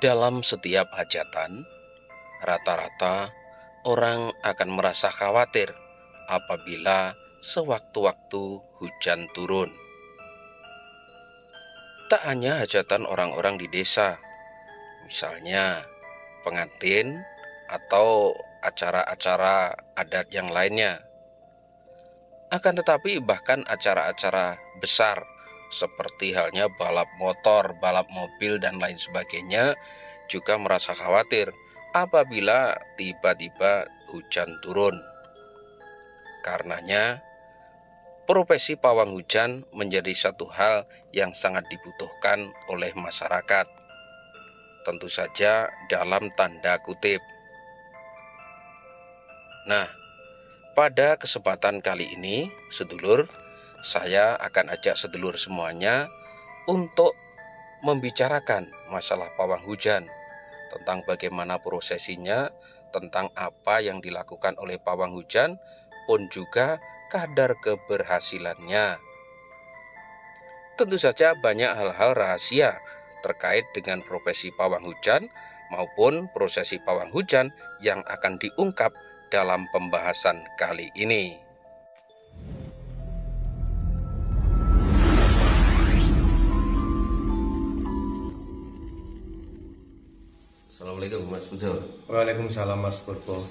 Dalam setiap hajatan, rata-rata orang akan merasa khawatir apabila sewaktu-waktu hujan turun. Tak hanya hajatan orang-orang di desa, misalnya pengantin atau acara-acara adat yang lainnya. Akan tetapi bahkan acara-acara besar seperti halnya balap motor, balap mobil dan lain sebagainya juga merasa khawatir apabila tiba-tiba hujan turun. Karenanya, profesi pawang hujan menjadi satu hal yang sangat dibutuhkan oleh masyarakat. Tentu saja dalam tanda kutip. Nah, pada kesempatan kali ini, sedulur, saya akan ajak sedulur semuanya untuk membicarakan masalah pawang hujan, tentang bagaimana prosesinya, tentang apa yang dilakukan oleh pawang hujan, pun juga kadar keberhasilannya. Tentu saja banyak hal-hal rahasia terkait dengan profesi pawang hujan maupun prosesi pawang hujan yang akan diungkap dalam pembahasan kali ini. Assalamualaikum Mas Pujo. Waalaikumsalam Mas Purbo.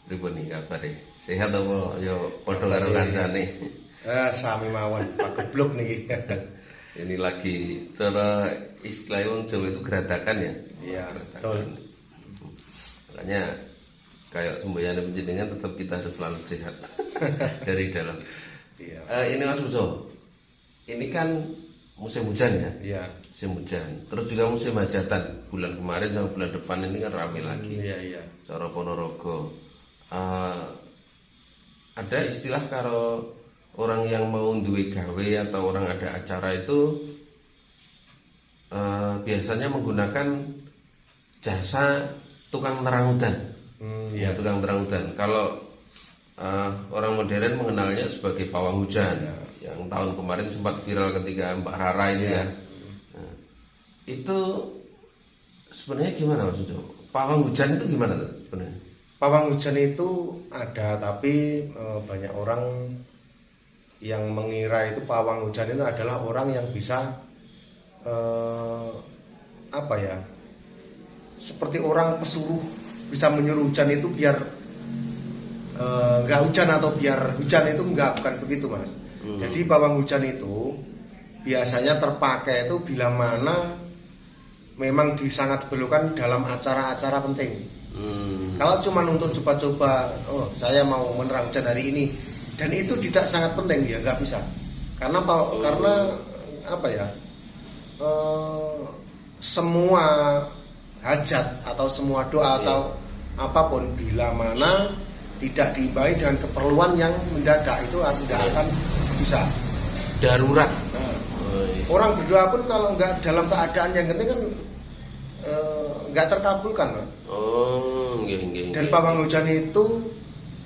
Pripun nih kabare? Sehat apa yo padha karo kancane? Sami mawon, Pak Geblok niki. Ini lagi cara istilah wong Jawa itu geradakan ya? Iya, betul. Makanya kayak semboyan penjenengan tetap kita harus selalu sehat dari dalam. Iya. Ini Mas Pujo, ini kan musim hujan ya? Iya. Musim hujan. Terus juga musim hajatan. Bulan kemarin sama bulan depan ini kan ramai lagi. Iya. Cara Ponorogo. Ada istilah kalau orang yang mau duwe gawe atau orang ada acara itu biasanya menggunakan jasa tukang terang udan. Ya, tukang terang udan. Kalau orang modern mengenalnya sebagai pawang hujan. Ya. Yang tahun kemarin sempat viral ketika Mbak Rara ini ya. Nah, itu sebenarnya gimana Mas Ujo? Pawang hujan itu gimana tuh sebenarnya? Pawang hujan itu ada, tapi banyak orang yang mengira itu pawang hujan itu adalah orang yang bisa seperti orang pesuruh, bisa menyuruh hujan itu biar nggak hujan atau biar hujan itu bukan begitu Mas. Jadi pawang hujan itu biasanya terpakai itu bila mana memang sangat diperlukan dalam acara-acara penting. Kalau cuma untuk coba-coba, saya mau menerang hujan hari ini, dan itu tidak sangat penting, ya nggak bisa. Karena semua hajat atau semua doa atau apapun bila mana tidak diimbangi dengan keperluan yang mendadak itu tidak akan bisa. Darurat. Nah, orang berdoa pun kalau nggak dalam keadaan yang genting kan nggak terkabulkan, Mas. Dan pawang hujan itu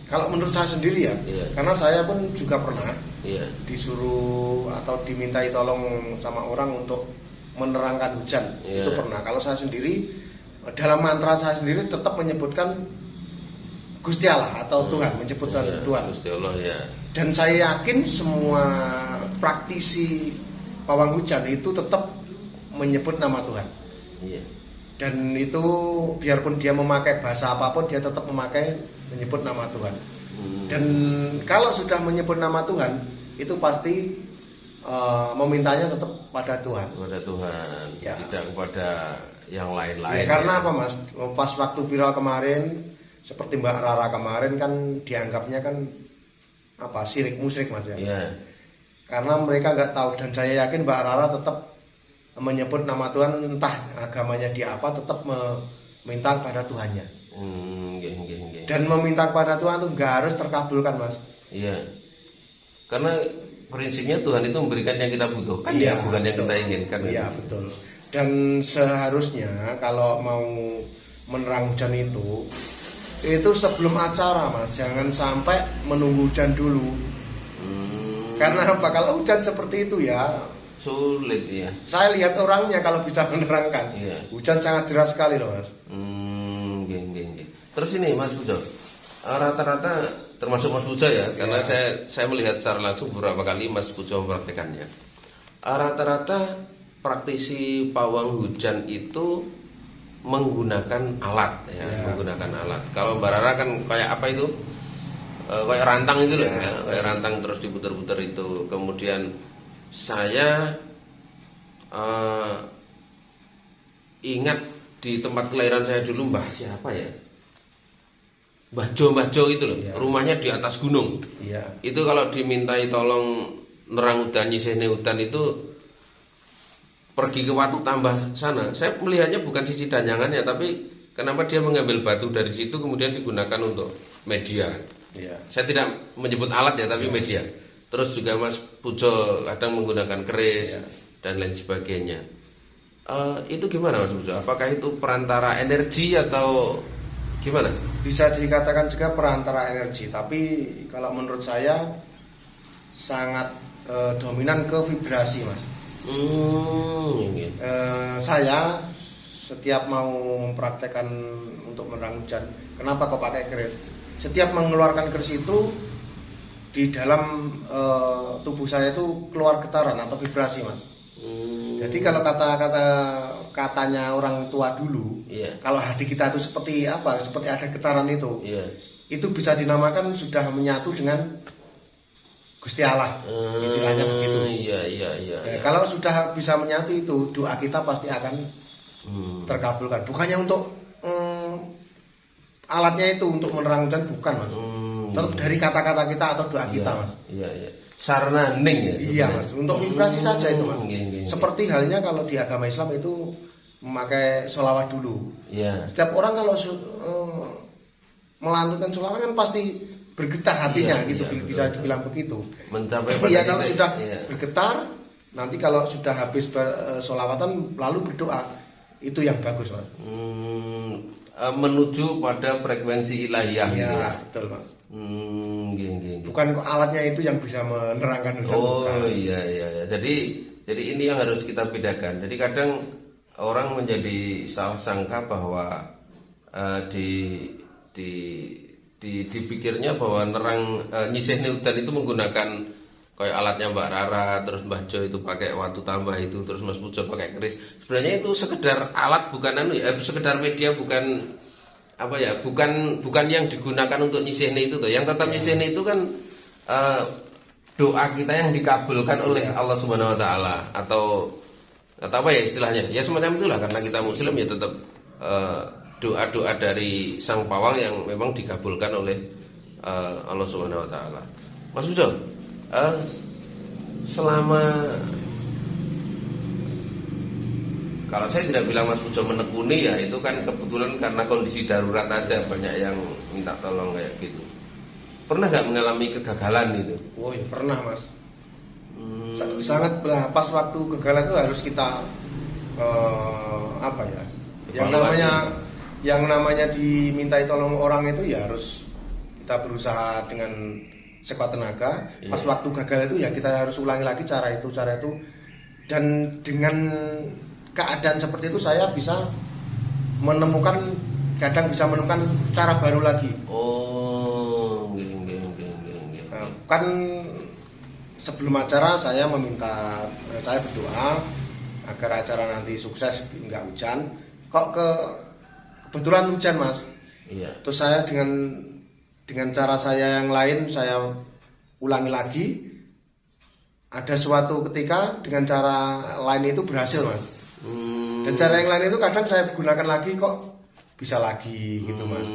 kalau menurut saya sendiri ya, karena saya pun juga pernah disuruh atau dimintai tolong sama orang untuk menerangkan hujan, itu pernah. Kalau saya sendiri dalam mantra saya sendiri tetap menyebutkan Gusti Allah atau Tuhan, menyebutkan Tuhan. Gusti Allah ya. Dan saya yakin semua praktisi pawang hujan itu tetap menyebut nama Tuhan. Iya. Dan itu biarpun dia memakai bahasa apapun, dia tetap menyebut nama Tuhan. Dan kalau sudah menyebut nama Tuhan, itu pasti memintanya tetap pada Tuhan. Pada Tuhan, ya. Tidak kepada yang lain-lain. Ya, karena apa Mas? Pas waktu viral kemarin, seperti Mbak Rara kemarin kan dianggapnya kan syirik musyrik Mas ya. Yeah. Karena mereka nggak tahu, dan saya yakin Mbak Rara tetap menyebut nama Tuhan, entah agamanya dia apa, tetap meminta pada Tuhannya. Dan meminta kepada Tuhan itu nggak harus terkabulkan Mas. Iya. Karena prinsipnya Tuhan itu memberikan yang kita butuhkan, bukan yang kita inginkan. Iya betul. Dan seharusnya kalau mau menerang hujan itu sebelum acara Mas, jangan sampai menunggu hujan dulu. Karena apa? Kalau hujan seperti itu ya Sulit ya. Saya lihat orangnya kalau bisa menerangkan. Iya. Hujan sangat deras sekali loh Mas. Nggih. Terus ini Mas Pujo, rata-rata termasuk Mas Pujo ya, karena saya melihat secara langsung beberapa kali Mas Pujo mempraktekannya. Rata-rata praktisi pawang hujan itu menggunakan alat ya, menggunakan alat. Kalau Mbak Rara kan kayak apa itu? Kayak rantang itu loh, ya. Kayak rantang terus diputar-putar itu. Kemudian saya ingat di tempat kelahiran saya dulu Mbah siapa ya? Mbah Jo itu loh, rumahnya di atas gunung. Iya. Itu kalau dimintai tolong nerang udan, nyisihne udan itu pergi ke Watu Tambah sana. Saya melihatnya bukan sisi danyangannya, tapi kenapa dia mengambil batu dari situ kemudian digunakan untuk media. Iya. Saya tidak menyebut alat ya, tapi media. Terus juga Mas Pujo kadang menggunakan keris dan lain sebagainya. Itu gimana Mas Pujo? Apakah itu perantara energi atau gimana? Bisa dikatakan juga perantara energi, tapi kalau menurut saya sangat dominan ke vibrasi Mas. Saya setiap mau mempraktekkan untuk menerang hujan, kenapa kok pakai keris? Setiap mengeluarkan keris itu di dalam tubuh saya itu keluar getaran atau vibrasi Mas. Jadi kalau katanya orang tua dulu, kalau hati kita itu seperti apa? Seperti ada getaran itu. Itu bisa dinamakan sudah menyatu dengan Gusti Allah. Istilahnya begitu. Kalau sudah bisa menyatu itu, doa kita pasti akan terkabulkan. Bukannya untuk alatnya itu untuk menerang hujan, bukan Mas. Tetap dari kata-kata kita atau doa kita Mas. Sarana ning ya. Iya Mas, untuk vibrasi saja itu Mas. Seperti halnya kalau di agama Islam itu memakai sholawat dulu. Setiap orang kalau melantunkan sholawat kan pasti bergetar hatinya gitu, bisa dibilang begitu. Mencapai kalau sudah bergetar, nanti kalau sudah habis sholawatan lalu berdoa, itu yang bagus Mas. Menuju pada frekuensi ilahiyah gitu. Betul Mas. Gini. Bukan kok alatnya itu yang bisa menerangkan hujan. Iya. Jadi ini yang harus kita bedakan. Jadi kadang orang menjadi salah sangka bahwa dipikirnya bahwa nerang nyisihne udan itu menggunakan kayak alatnya Mbak Rara, terus Mbah Jo itu pakai Watu Tambah itu, terus Mas Pujo pakai keris. Sebenarnya itu sekedar alat, bukan sekedar media, bukan apa ya, bukan yang digunakan untuk nyisihne itu tuh. Yang tetap nyisihne itu kan doa kita yang dikabulkan oleh Allah Subhanahu wa taala atau apa ya istilahnya. Ya semacam itulah, karena kita muslim ya tetap doa-doa dari sang pawang yang memang dikabulkan oleh Allah Subhanahu wa taala. Mas Pujo, selama, kalau saya tidak bilang Mas Pujo menekuni ya, itu kan kebetulan karena kondisi darurat aja, banyak yang minta tolong kayak gitu. Pernah nggak mengalami kegagalan itu? Oh ya pernah Mas. Sangat pas waktu kegagalan itu harus kita apa ya? Yang namanya dimintai tolong orang itu ya harus kita berusaha dengan sekuat tenaga. Pas waktu gagal itu ya kita harus ulangi lagi cara itu. Dan dengan keadaan seperti itu saya bisa kadang bisa menemukan cara baru lagi. Kan sebelum acara saya berdoa agar acara nanti sukses, nggak hujan. Kebetulan hujan Mas. Terus saya dengan cara saya yang lain saya ulangi lagi. Ada suatu ketika dengan cara lain itu berhasil Mas. Dan cara yang lain itu kadang saya gunakan lagi kok bisa lagi gitu Mas.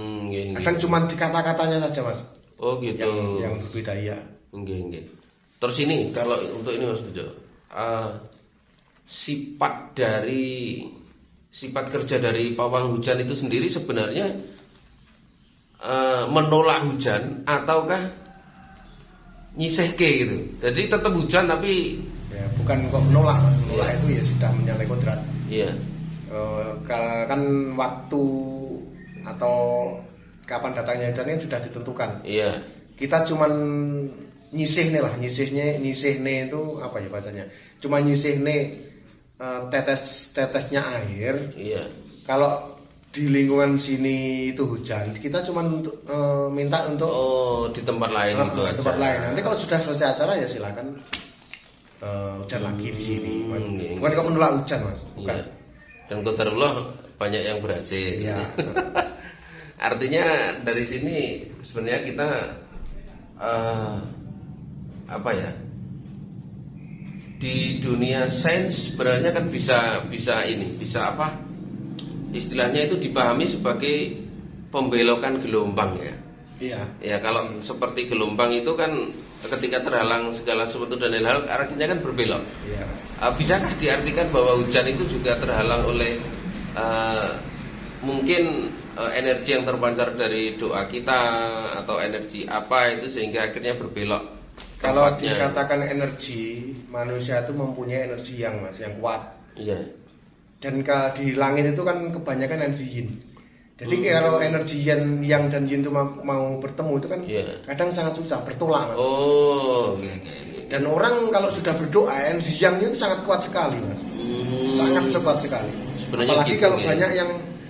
Kadang cuma di kata-katanya saja Mas. Oh gitu. Yang berbeda ya. Enggak. Terus ini kalau untuk ini Mas Pujo, sifat kerja dari pawang hujan itu sendiri sebenarnya menolak hujan ataukah nyisehke gitu. Jadi tetap hujan tapi ya, bukan kok menolak Mas. Menolak itu ya sudah menyalahi kodrat. Iya. Kan waktu atau kapan datangnya hujan ini sudah ditentukan. Iya. Kita cuman nyisihne lah, nyisihne itu apa ya bahasanya? Cuma nyisihne tetesnya air. Iya. Kalau di lingkungan sini itu hujan, kita cuma untuk minta untuk di tempat lain itu aja. Tempat lain. Nanti kalau sudah selesai acara ya silakan hujan lagi di sini. Bukan kok menolak hujan, Mas. Bukan. Iya. Dan qadarullah banyak yang berhasil. Iya. Artinya dari sini sebenarnya kita apa ya? Di dunia sains sebenarnya kan bisa apa? Istilahnya itu dipahami sebagai pembelokan gelombang ya. Iya. Ya kalau seperti gelombang itu kan ketika terhalang segala sesuatu dan hal arahnya kan berbelok. Iya. Bisakah diartikan bahwa hujan itu juga terhalang oleh mungkin energi yang terpancar dari doa kita atau energi apa itu sehingga akhirnya berbelok? Kalau Tempatnya. dikatakan energi, manusia itu mempunyai energi yang kuat. Iya. Dan di langit itu kan kebanyakan energi yin. Jadi kalau energi yang dan yin itu mau bertemu itu kan kadang sangat susah bertolak, Mas. Okay. Dan orang kalau sudah berdoa energi yang itu sangat kuat sekali, Mas. Sangat kuat sekali. Sebenarnya apalagi gitu, kalau banyak yang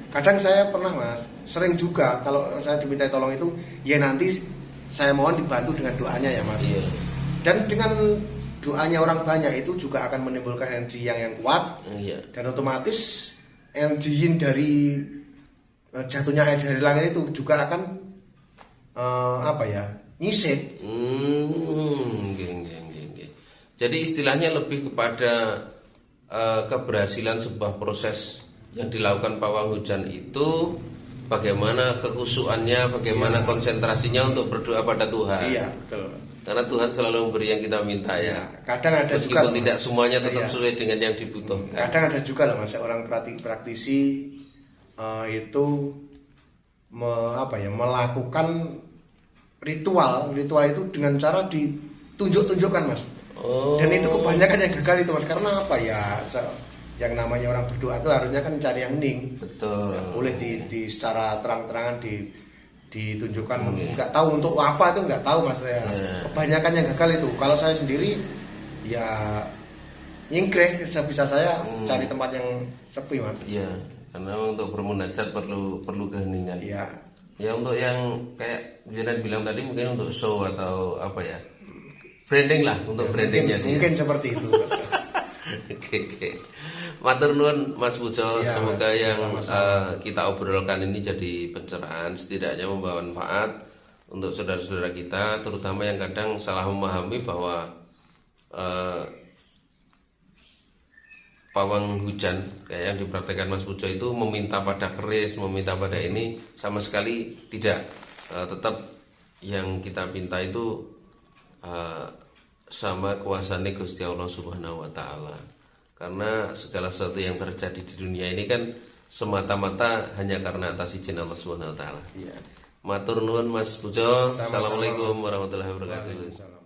kadang saya pernah, Mas, sering juga kalau saya diminta tolong itu ya nanti saya mohon dibantu dengan doanya ya, Mas. Iya. Dan dengan doanya orang banyak itu juga akan menimbulkan energi yang kuat. Iya. Dan otomatis energi yin dari jatuhnya air dari langit itu juga akan nyisih. Jadi istilahnya lebih kepada keberhasilan sebuah proses yang dilakukan pawang hujan itu, bagaimana kekhusyuannya, bagaimana konsentrasinya untuk berdoa pada Tuhan. Iya, betul. Karena Tuhan selalu memberi yang kita minta ya. Kadang ada meskipun juga, tidak semuanya tetap sesuai dengan yang dibutuhkan. Kadang ada juga loh, Mas, orang praktisi itu melakukan ritual itu dengan cara ditunjuk-tunjukkan, Mas. Dan itu kebanyakan yang gagal itu, Mas, karena apa ya? Yang namanya orang berdoa itu harusnya kan cari yang hening. Betul. Ya, boleh di secara terang-terangan ditunjukkan. Nggak tahu untuk apa itu nggak tahu, Mas. Ya. Kebanyakan yang gagal itu. Kalau saya sendiri ya nyingkreh sebisa saya cari tempat yang sepi, Mas. Iya. Karena untuk bermunajat perlu keheningan. Iya. Ya untuk yang kayak Jinan bilang tadi mungkin untuk show atau apa ya, branding lah untuk brandingnya. Mungkin seperti itu, Mas. Oke. Matur nuwun Mas Pujo, Ya, semoga Mas, yang sama-sama. kita obrolkan ini jadi pencerahan, setidaknya membawa manfaat untuk saudara-saudara kita, terutama yang kadang salah memahami bahwa pawang hujan kayak yang dipraktekkan Mas Pujo itu meminta pada keris, meminta pada ini, sama sekali tidak. Tetap yang kita minta itu sama kuasane Gusti Allah Subhanahu wa taala. Karena segala sesuatu yang terjadi di dunia ini kan semata-mata hanya karena atas izin Allah Subhanahu wa taala. Iya. Matur nuwun Mas Pujo. Sama-sama. Assalamualaikum warahmatullahi wabarakatuh. Waalaikumsalam.